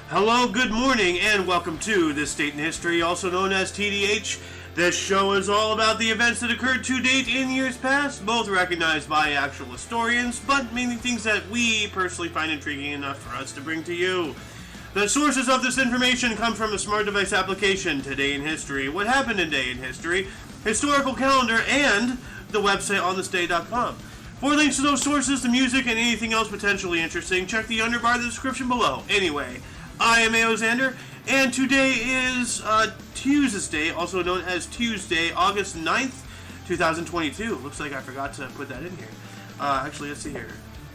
Hello, good morning, and welcome to This Date in History, also known as TDH. This show is all about the events that occurred to date in years past, both recognized by actual historians, but mainly things that we personally find intriguing enough for us to bring to you. The sources of this information come from a smart device application, Today in History, What Happened in Day in History, Historical Calendar, and the website onthisday.com. For links to those sources, the music, and anything else potentially interesting, check the underbar in the description below. Anyway, I am Xander, and today is Tuesday, also known as Tuesday, August 9th, 2022. Looks like I forgot to put that in here. Actually, let's see here.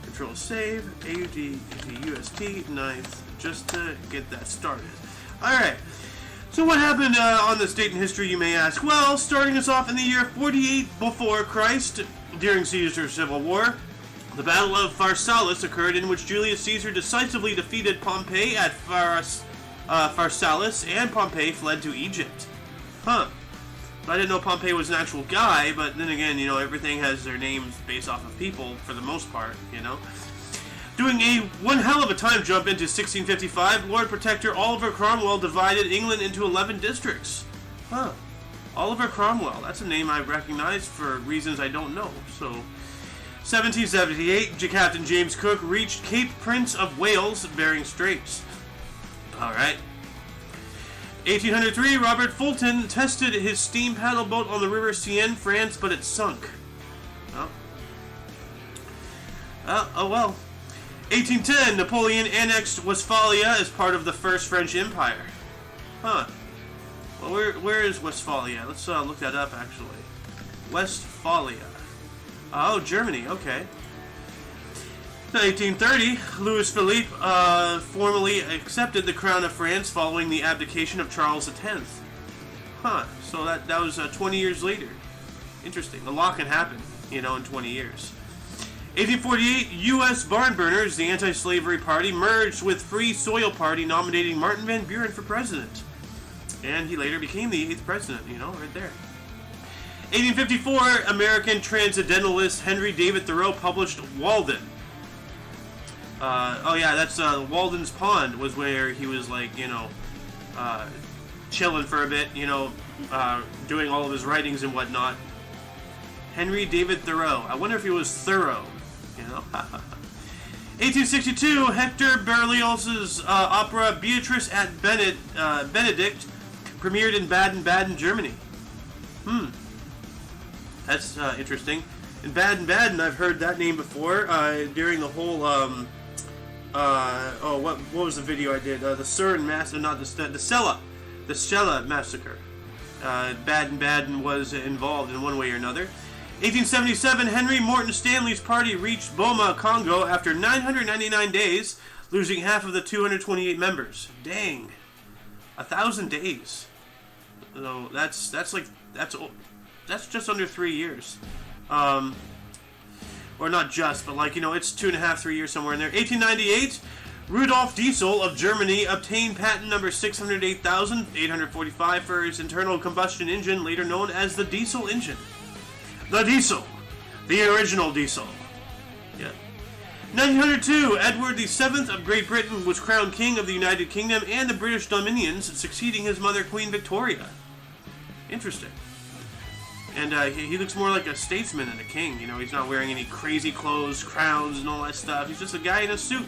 Control save, AUDUST 9th, just to get that started. Alright, so what happened on this date in history, you may ask? Well, starting us off in the year 48 before Christ, during Caesar's civil war, the Battle of Pharsalus occurred, in which Julius Caesar decisively defeated Pompey at Pharsalus, and Pompey fled to Egypt. I didn't know Pompey was an actual guy, but then again, everything has their names based off of people, for the most part, Doing one hell of a time jump into 1655, Lord Protector Oliver Cromwell divided England into 11 districts. Oliver Cromwell, that's a name I recognize for reasons I don't know, so... 1778, Captain James Cook reached Cape Prince of Wales, Bering Straits. Alright. 1803, Robert Fulton tested his steam paddle boat on the River Seine, France, but it sunk. Oh well. 1810, Napoleon annexed Westphalia as part of the First French Empire. Well, where is Westphalia? Let's look that up, actually. Westphalia. Oh, Germany, okay. 1930, Louis Philippe formally accepted the crown of France following the abdication of Charles X. So that was 20 years later. Interesting. A lot can happen, in 20 years. 1848, U.S. Barn Burners, the anti-slavery party, merged with Free Soil Party, nominating Martin Van Buren for president. And he later became the 8th president, right there. 1854, American transcendentalist Henry David Thoreau published Walden. That's Walden's Pond was where he was chilling for a bit, doing all of his writings and whatnot. Henry David Thoreau. I wonder if he was thorough, 1862, Hector Berlioz's opera Beatrice at Benedict premiered in Baden-Baden, Germany. That's interesting. In Baden-Baden, I've heard that name before during the whole, what was the video I did? The Cern massacre, not the Celle massacre. Baden-Baden was involved in one way or another. 1877, Henry Morton Stanley's party reached Boma, Congo after 999 days, losing half of the 228 members. Dang. 1,000 days. So that's just under 3 years. Or not just, but it's 2.5, 3 years somewhere in there. 1898, Rudolf Diesel of Germany obtained patent number 608,845 for his internal combustion engine, later known as the diesel engine. The diesel. The original diesel. Yeah. 1902, Edward VII of Great Britain was crowned King of the United Kingdom and the British Dominions, succeeding his mother, Queen Victoria. Interesting. And he looks more like a statesman than a king. He's not wearing any crazy clothes, crowns, and all that stuff. He's just a guy in a suit.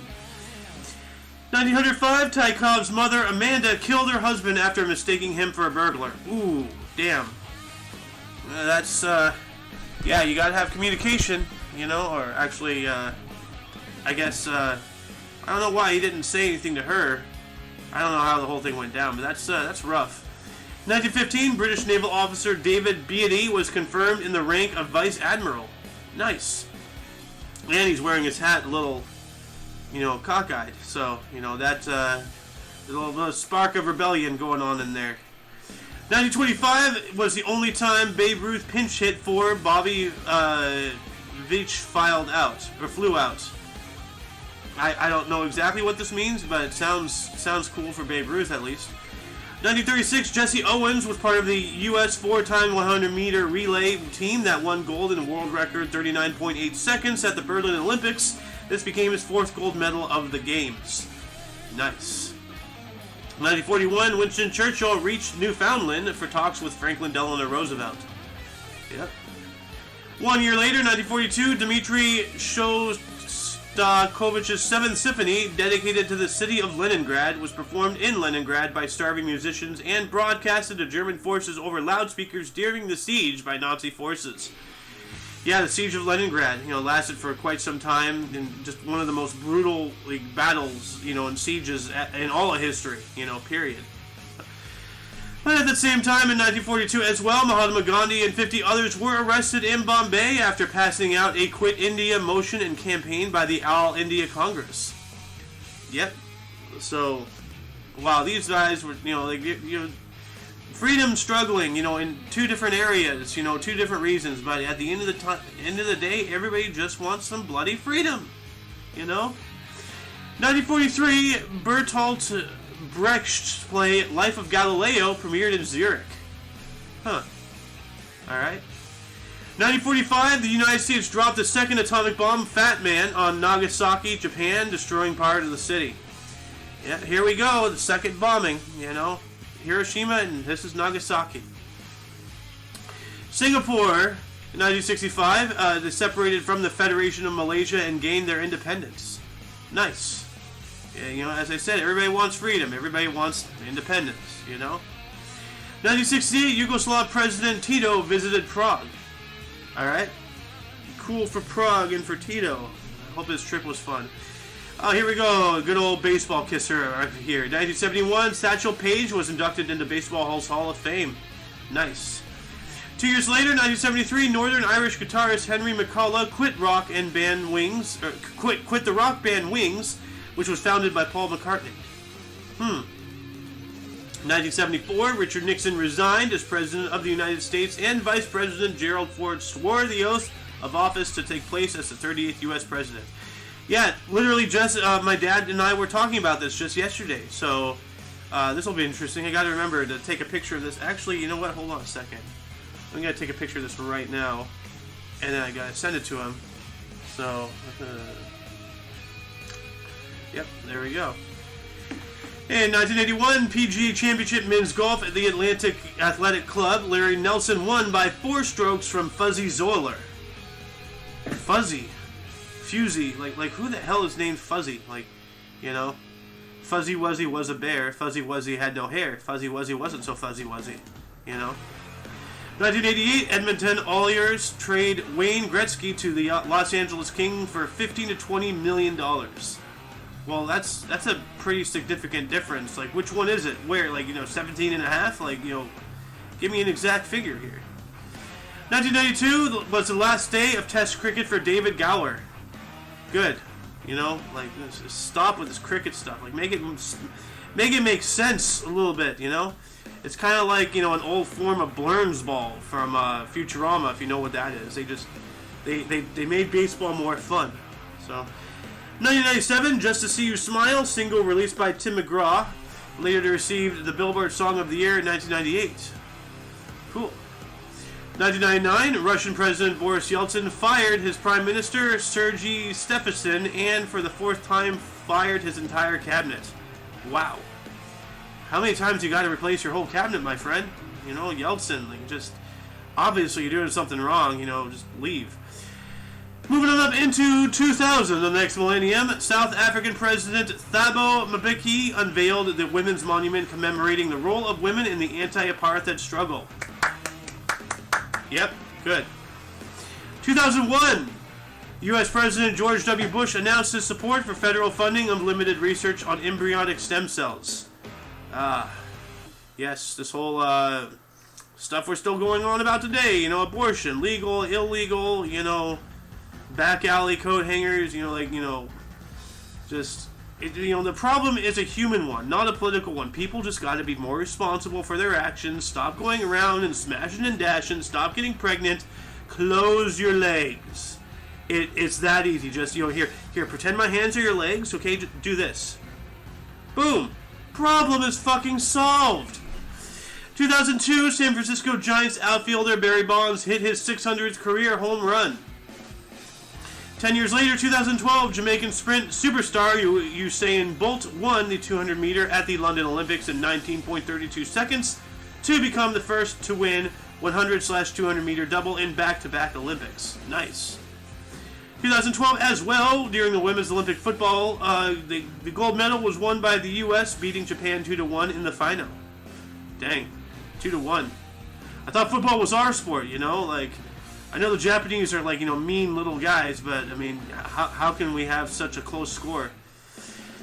1905, Tykov's mother, Amanda, killed her husband after mistaking him for a burglar. Ooh, damn. That's, you gotta have communication, or actually, I guess, I don't know why he didn't say anything to her. I don't know how the whole thing went down, but that's rough. 1915, British naval officer David Beatty was confirmed in the rank of Vice Admiral. Nice. And he's wearing his hat a little, cockeyed. So, that's a little spark of rebellion going on in there. 1925 was the only time Babe Ruth pinch hit for Bobby Veach flew out. I don't know exactly what this means, but it sounds cool for Babe Ruth at least. 1936, Jesse Owens was part of the U.S. 4x100-meter relay team that won gold in a world record 39.8 seconds at the Berlin Olympics. This became his fourth gold medal of the Games. Nice. 1941, Winston Churchill reached Newfoundland for talks with Franklin Delano Roosevelt. Yep. 1 year later, 1942, Dmitri Shostakovich's 7th Symphony, dedicated to the city of Leningrad, was performed in Leningrad by starving musicians and broadcasted to German forces over loudspeakers during the siege by Nazi forces. Yeah, the siege of Leningrad, lasted for quite some time, and just one of the most brutal battles, and sieges in all of history, period. But at the same time, in 1942 as well, Mahatma Gandhi and 50 others were arrested in Bombay after passing out a Quit India motion and campaign by the All India Congress. Yep. So, wow, these guys were, freedom struggling, in two different areas, two different reasons. But at the end of the day, everybody just wants some bloody freedom, 1943, Bertolt Brecht's play Life of Galileo premiered in Zurich. Huh. Alright. 1945, the United States dropped the second atomic bomb, Fat Man, on Nagasaki, Japan, destroying part of the city. Yeah, here we go, the second bombing, Hiroshima, and this is Nagasaki. Singapore, in 1965, they separated from the Federation of Malaysia and gained their independence. Nice. Yeah, as I said, everybody wants freedom. Everybody wants independence, 1968, Yugoslav President Tito visited Prague. Alright. Cool for Prague and for Tito. I hope his trip was fun. Here we go. Good old baseball kisser right here. 1971, Satchel Paige was inducted into Baseball Hall of Fame. Nice. 2 years later, 1973, Northern Irish guitarist Henry McCullough quit the rock band Wings, which was founded by Paul McCartney. 1974, Richard Nixon resigned as President of the United States, and Vice President Gerald Ford swore the oath of office to take place as the 38th U.S. President. Yeah, literally just my dad and I were talking about this just yesterday, so this will be interesting. I got to remember to take a picture of this. Actually, you know what? Hold on a second. I'm going to take a picture of this right now, and then I got to send it to him. So, yep, there we go. In 1981, PGA Championship Men's Golf at the Atlantic Athletic Club, Larry Nelson won by 4 strokes from Fuzzy Zoeller. Fuzzy. Fuzzy. Like who the hell is named Fuzzy? Fuzzy Wuzzy was a bear. Fuzzy Wuzzy had no hair. Fuzzy Wuzzy wasn't so fuzzy wuzzy. 1988, Edmonton Oilers trade Wayne Gretzky to the Los Angeles Kings for $15 to $20 million. Well, that's a pretty significant difference. Which one is it? Where? 17 and a half? Give me an exact figure here. 1992 was the last day of Test cricket for David Gower. Good. Stop with this cricket stuff. Make it make sense a little bit, It's kind of like, an old form of Blurns ball from Futurama, if you know what that is. They made baseball more fun. So, 1997, Just to See You Smile, single released by Tim McGraw, later received the Billboard Song of the Year in 1998. Cool. 1999, Russian President Boris Yeltsin fired his Prime Minister Sergei Stephenson and for the 4th time fired his entire cabinet. Wow. How many times you got to replace your whole cabinet, my friend? Yeltsin, obviously you're doing something wrong, just leave. Moving on up into 2000, the next millennium, South African President Thabo Mbeki unveiled the Women's Monument commemorating the role of women in the anti-apartheid struggle. Yep, good. 2001, U.S. President George W. Bush announced his support for federal funding of limited research on embryonic stem cells. Yes, this whole stuff we're still going on about today, abortion, legal, illegal, back alley coat hangers, the problem is a human one, not a political one. People just got to be more responsible for their actions, stop going around and smashing and dashing, stop getting pregnant, close your legs. It's that easy. Just, here, pretend my hands are your legs, okay? Just do this. Boom. Problem is fucking solved. 2002, San Francisco Giants outfielder Barry Bonds hit his 600th career home run. 10 years later, 2012, Jamaican sprint superstar Usain Bolt won the 200 meter at the London Olympics in 19.32 seconds to become the first to win 100/200 meter double in back-to-back Olympics. Nice. 2012 as well, during the women's Olympic football, the gold medal was won by the U.S., beating Japan 2-1 in the final. Dang, 2-1. I thought football was our sport, you know, like, I know the Japanese are like, you know, mean little guys, but I mean, how can we have such a close score?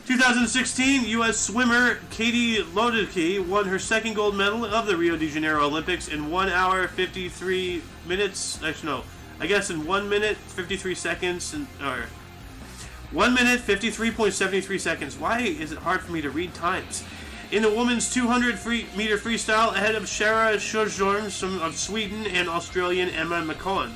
2016, U.S. swimmer Katie Ledecky won her second gold medal of the Rio de Janeiro Olympics in 1 hour 53 minutes. Actually, no, I guess in 1 minute 53 seconds, or 1 minute 53.73 seconds. Why is it hard for me to read times? In the women's 200 meter freestyle, ahead of Shara Sjöström of Sweden and Australian Emma McCowan.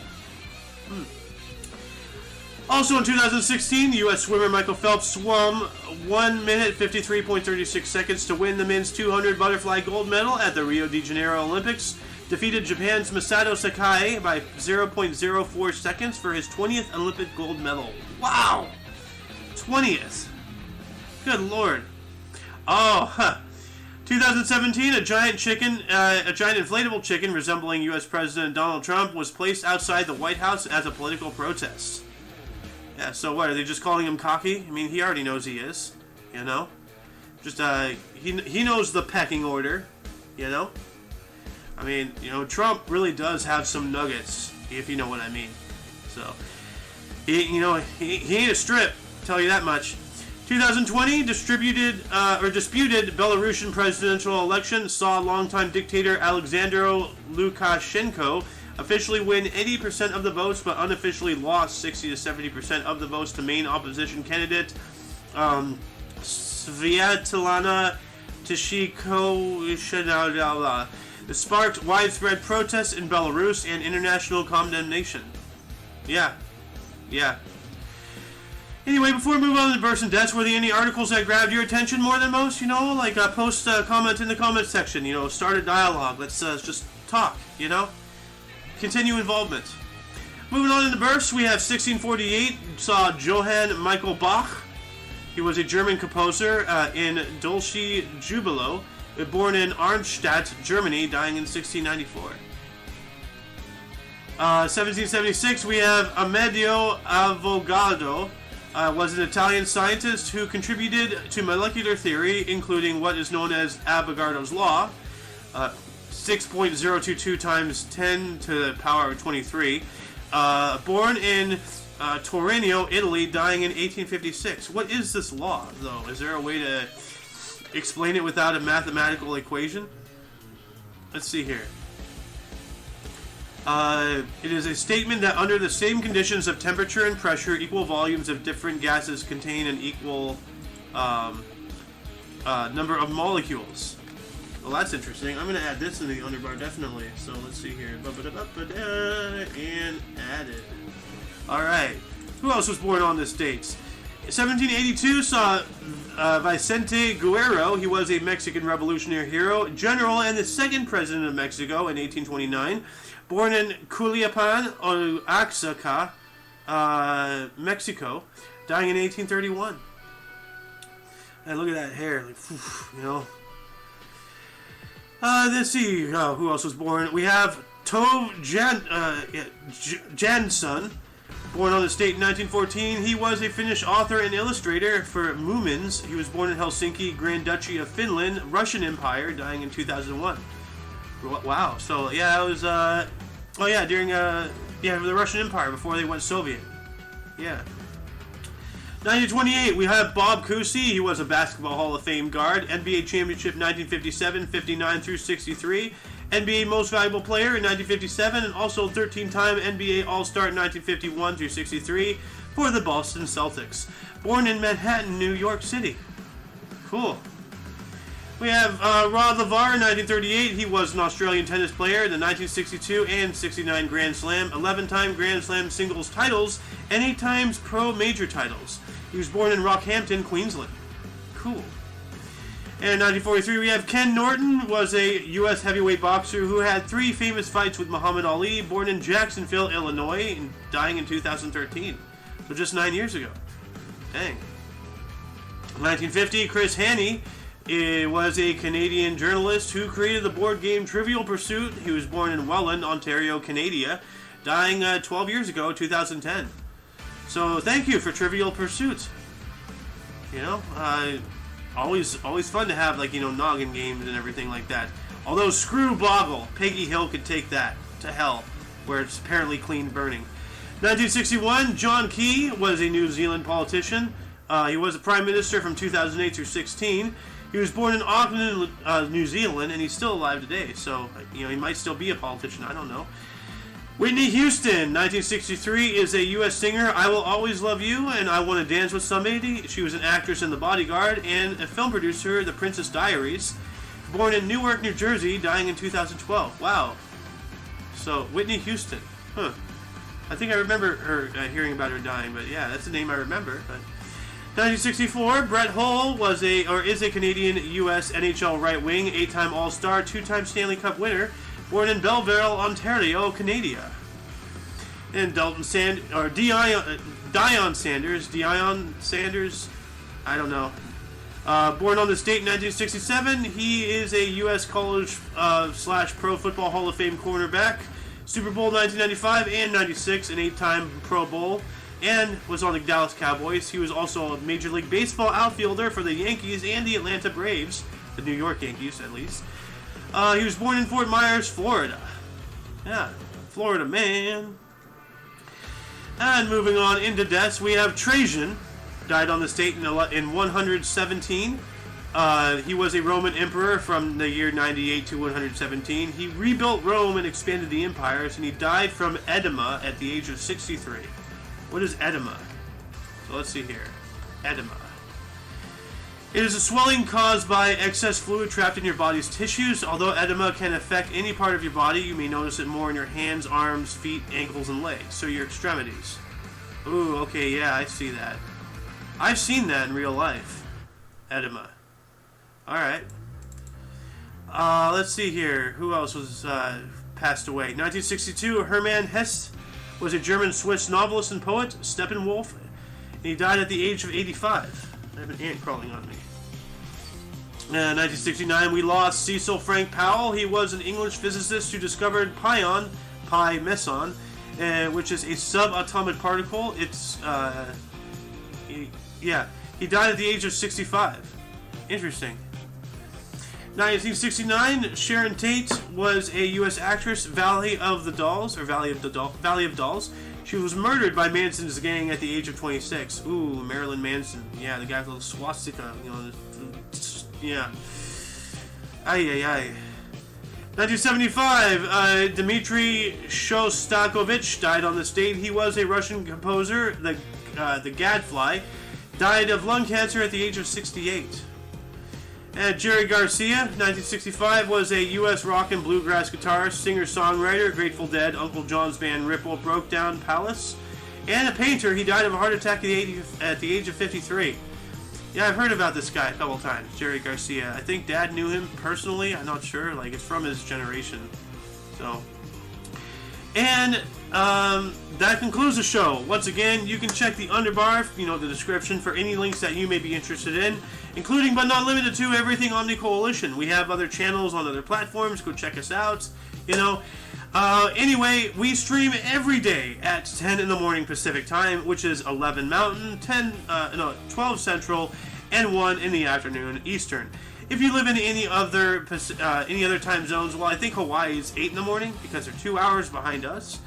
Also in 2016, U.S. swimmer Michael Phelps swam 1 minute 53.36 seconds to win the men's 200 butterfly gold medal at the Rio de Janeiro Olympics. Defeated Japan's Masato Sakai by 0.04 seconds for his 20th Olympic gold medal. Wow! 20th. Good lord. Oh, huh. 2017, a giant inflatable chicken resembling U.S. President Donald Trump was placed outside the White House as a political protest. Yeah, so what, are they just calling him cocky? I mean, he already knows he is, you know? Just, he knows the pecking order, you know? I mean, you know, Trump really does have some nuggets, if you know what I mean. So, he ain't a strip, I'll tell you that much. 2020, disputed Belarusian presidential election saw longtime dictator Alexander Lukashenko officially win 80% of the votes, but unofficially lost 60 to 70% of the votes to main opposition candidate Sviatlana Tishikoshina. This sparked widespread protests in Belarus and international condemnation. Yeah. Anyway, before we move on to the births and deaths, were there any articles that grabbed your attention more than most? You know, like post a comment in the comment section. You know, start a dialogue. Let's just talk. You know, continue involvement. Moving on in the births, we have 1648. Saw Johann Michael Bach. He was a German composer in Dolce Jubilo, born in Arnstadt, Germany, dying in 1694. 1776, we have Amedeo Avogadro. Was an Italian scientist who contributed to molecular theory, including what is known as Avogadro's law, 6.022 times 10 to the power of 23. Born in Torino, Italy, dying in 1856. What is this law, though? Is there a way to explain it without a mathematical equation? Let's see here. It is a statement that under the same conditions of temperature and pressure, equal volumes of different gases contain an equal number of molecules. Well, that's interesting. I'm going to add this in the underbar, definitely. So let's see here. And add it. Alright. Who else was born on this date? 1782 saw Vicente Guerrero. He was a Mexican revolutionary hero, general, and the second president of Mexico in 1829. Born in Culiacan, Oaxaca, Mexico, dying in 1831. And look at that hair, like, you know. Let's see who else was born. We have Tove Jansson, born on this date in 1914. He was a Finnish author and illustrator for Moomins. He was born in Helsinki, Grand Duchy of Finland, Russian Empire, dying in 2001. Wow. So yeah, it was during the Russian Empire before they went Soviet. Yeah. 1928, we have Bob Cousy. He was a Basketball Hall of Fame guard. NBA Championship 1957, 59 through 63. NBA Most Valuable Player in 1957, and also 13-time NBA All-Star in 1951 through 63 for the Boston Celtics. Born in Manhattan, New York City. Cool. We have Rod Laver in 1938. He was an Australian tennis player, the 1962 and 69 Grand Slam, 11-time Grand Slam singles titles, and 8 times Pro Major titles. He was born in Rockhampton, Queensland. Cool. And in 1943, we have Ken Norton, was a U.S. heavyweight boxer who had 3 famous fights with Muhammad Ali, born in Jacksonville, Illinois, and dying in 2013. So just 9 years ago. Dang. 1950, Chris Haney was a Canadian journalist who created the board game Trivial Pursuit. He was born in Welland, Ontario, Canada, dying 12 years ago, 2010. So thank you for Trivial Pursuit. You know, always fun to have, like, you know, noggin games and everything like that. Although screw Boggle, Peggy Hill could take that to hell, where it's apparently clean burning. 1961, John Key was a New Zealand politician. He was a prime minister from 2008 through 16. He was born in Auckland, New Zealand, and he's still alive today. So, you know, he might still be a politician. I don't know. Whitney Houston, 1963, is a U.S. singer. I Will Always Love You and I Want to Dance with Somebody. She was an actress in The Bodyguard and a film producer, The Princess Diaries. Born in Newark, New Jersey, dying in 2012. Wow. So, Whitney Houston. Huh. I think I remember her hearing about her dying, but yeah, that's the name I remember. But 1964, Brett Hull is a Canadian U.S. NHL right wing, 8-time All-Star, 2-time Stanley Cup winner. Born in Belleville, Ontario, Canada. And Dion Sanders, I don't know. Born on this date in 1967, he is a U.S. college / Pro Football Hall of Fame cornerback. Super Bowl 1995 and 96, an 8-time Pro Bowl, and was on the Dallas Cowboys. He was also a Major League Baseball outfielder for the Yankees and the Atlanta Braves, the New York Yankees at least. He was born in Fort Myers, Florida. Yeah, Florida man. And moving on into deaths, we have Trajan, died on this date in 117. He was a Roman emperor from the year 98 to 117. He rebuilt Rome and expanded the empires, and he died from edema at the age of 63. What is edema? So let's see here. Edema. It is a swelling caused by excess fluid trapped in your body's tissues. Although edema can affect any part of your body, you may notice it more in your hands, arms, feet, ankles, and legs. So your extremities. Ooh, okay, yeah, I see that. I've seen that in real life. Edema. Alright. Let's see here. Who else was passed away? 1962, Hermann Hesse was a German-Swiss novelist and poet, Steppenwolf, and he died at the age of 85. I have an ant crawling on me. 1969, we lost Cecil Frank Powell. He was an English physicist who discovered pion, pi meson, which is a subatomic particle. He died at the age of 65. Interesting. 1969, Sharon Tate was a U.S. actress, Valley of Dolls. She was murdered by Manson's gang at the age of 26. Ooh, Marilyn Manson. Yeah, the guy with the little swastika. You know, yeah. Ay. 1975, Dmitry Shostakovich died on this date. He was a Russian composer, the Gadfly. Died of lung cancer at the age of 68. And Jerry Garcia, 1965, was a U.S. rock and bluegrass guitarist, singer-songwriter, Grateful Dead, Uncle John's band Ripple, Broke Down Palace, and a painter. He died of a heart attack at the age of 53. Yeah, I've heard about this guy a couple times, Jerry Garcia. I think Dad knew him personally. I'm not sure. Like, it's from his generation. So, and that concludes the show. Once again, you can check the underbar, the description, for any links that you may be interested in, including but not limited to everything Omni Coalition. We have other channels on other platforms. Go check us out. Anyway, we stream every day at 10 in the morning Pacific time, which is 11 Mountain, 12 Central, and 1 in the afternoon Eastern. If you live in any other time zones, well, I think Hawaii is 8 in the morning because they're 2 hours behind us.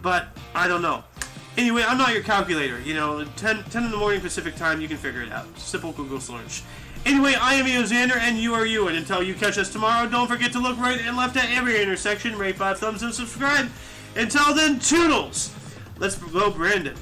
But I don't know. Anyway, I'm not your calculator. 10 in the morning Pacific time, you can figure it out. Simple Google search. Anyway, I am Ian Xander, and you are you. And until you catch us tomorrow, don't forget to look right and left at every intersection, rate 5 thumbs and subscribe. Until then, toodles! Let's go, Brandon.